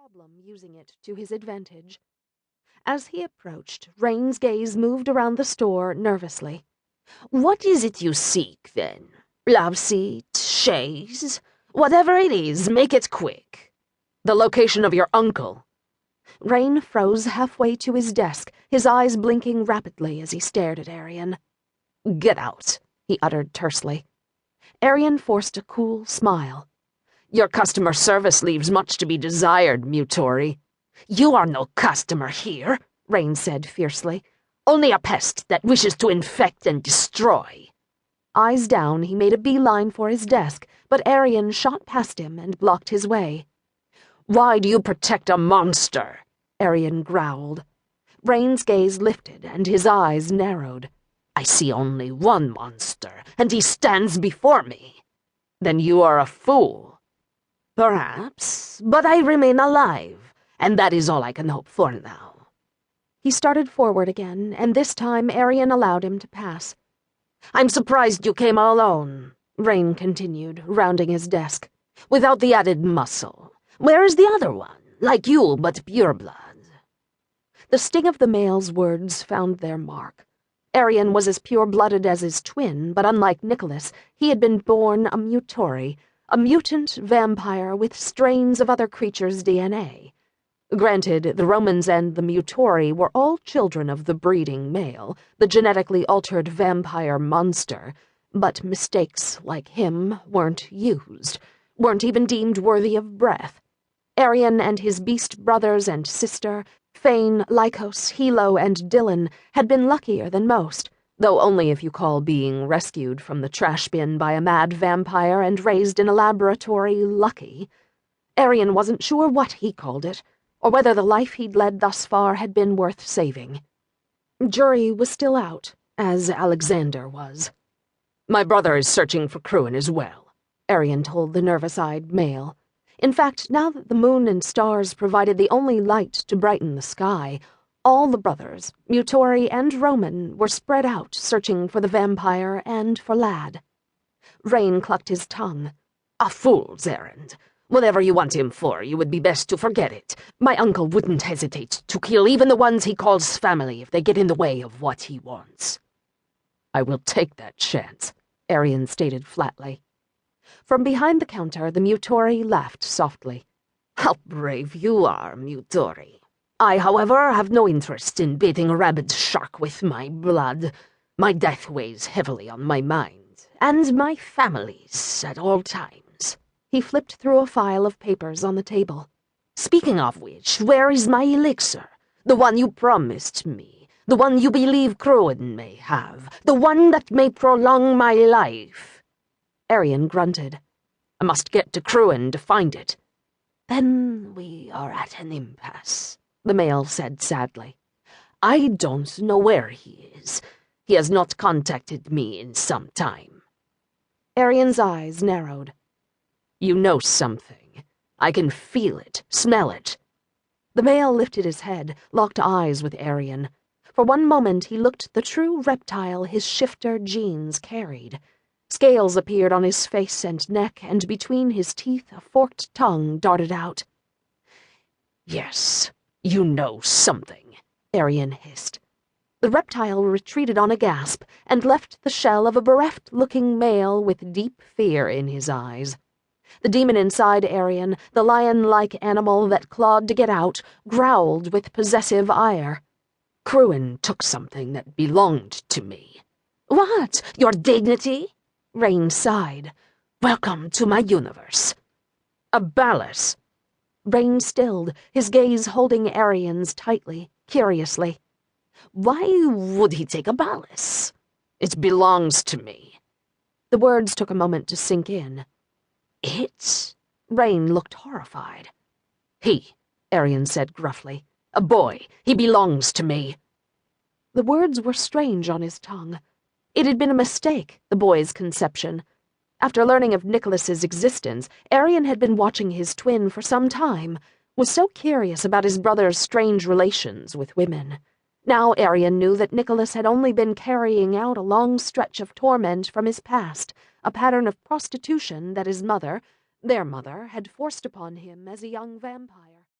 problem using it to his advantage. As he approached, Rain's gaze moved around the store nervously. "What is it you seek, then? Love seat, chaise? Whatever it is, make it quick." "The location of your uncle." Rain froze halfway to his desk, his eyes blinking rapidly as he stared at Erion. "Get out," he uttered tersely. Erion forced a cool smile. "Your customer service leaves much to be desired, Mutori." "You are no customer here," Rain said fiercely. "Only a pest that wishes to infect and destroy." Eyes down, he made a beeline for his desk, but Erion shot past him and blocked his way. "Why do you protect a monster?" Erion growled. Rain's gaze lifted and his eyes narrowed. "I see only one monster, and he stands before me." "Then you are a fool." "Perhaps, but I remain alive, and that is all I can hope for now." He started forward again, and this time Erion allowed him to pass. "I'm surprised you came alone," Rain continued, rounding his desk, "without the added muscle. Where is the other one, like you, but pure blood?" The sting of the male's words found their mark. Erion was as pure-blooded as his twin, but unlike Nicholas, he had been born a Mutori, a mutant vampire with strains of other creatures' DNA. Granted, the Romans and the Mutori were all children of the breeding male, the genetically altered vampire monster, but mistakes like him weren't used, weren't even deemed worthy of breath. Erion and his beast brothers and sister, Fane, Lycos, Hilo, and Dylan, had been luckier than most, though only if you call being rescued from the trash bin by a mad vampire and raised in a laboratory lucky. Erion wasn't sure what he called it, or whether the life he'd led thus far had been worth saving. Jury was still out, as Alexander was. "My brother is searching for Cruen as well," Erion told the nervous-eyed male. In fact, now that the moon and stars provided the only light to brighten the sky, all the brothers, Mutori and Roman, were spread out searching for the vampire and for Lad. Rain clucked his tongue. "A fool's errand. Whatever you want him for, you would be best to forget it. My uncle wouldn't hesitate to kill even the ones he calls family if they get in the way of what he wants." "I will take that chance," Erion stated flatly. From behind the counter, the Mutori laughed softly. "How brave you are, Mutori. I, however, have no interest in baiting a rabid shark with my blood. My death weighs heavily on my mind, and my family's at all times." He flipped through a file of papers on the table. "Speaking of which, where is my elixir? The one you promised me, the one you believe Cruen may have, the one that may prolong my life." Erion grunted. "I must get to Cruen to find it." "Then we are at an impasse," the male said sadly. "I don't know where he is. He has not contacted me in some time." Erion's eyes narrowed. "You know something. I can feel it, smell it." The male lifted his head, locked eyes with Erion. For one moment he looked the true reptile his shifter genes carried. Scales appeared on his face and neck, and between his teeth a forked tongue darted out. "Yes, you know something," Erion hissed. The reptile retreated on a gasp and left the shell of a bereft-looking male with deep fear in his eyes. The demon inside Erion, the lion-like animal that clawed to get out, growled with possessive ire. "Cruen took something that belonged to me." "What? Your dignity?" Rain sighed. "Welcome to my universe." "A ballast." Rain stilled, his gaze holding Erion's tightly, curiously. "Why would he take a ballast?" "It belongs to me." The words took a moment to sink in. "It?" Rain looked horrified. "He," Erion said gruffly. "A boy. He belongs to me." The words were strange on his tongue. It had been a mistake, the boy's conception. After learning of Nicholas's existence, Erion had been watching his twin for some time, was so curious about his brother's strange relations with women. Now Erion knew that Nicholas had only been carrying out a long stretch of torment from his past, a pattern of prostitution that his mother, their mother, had forced upon him as a young vampire.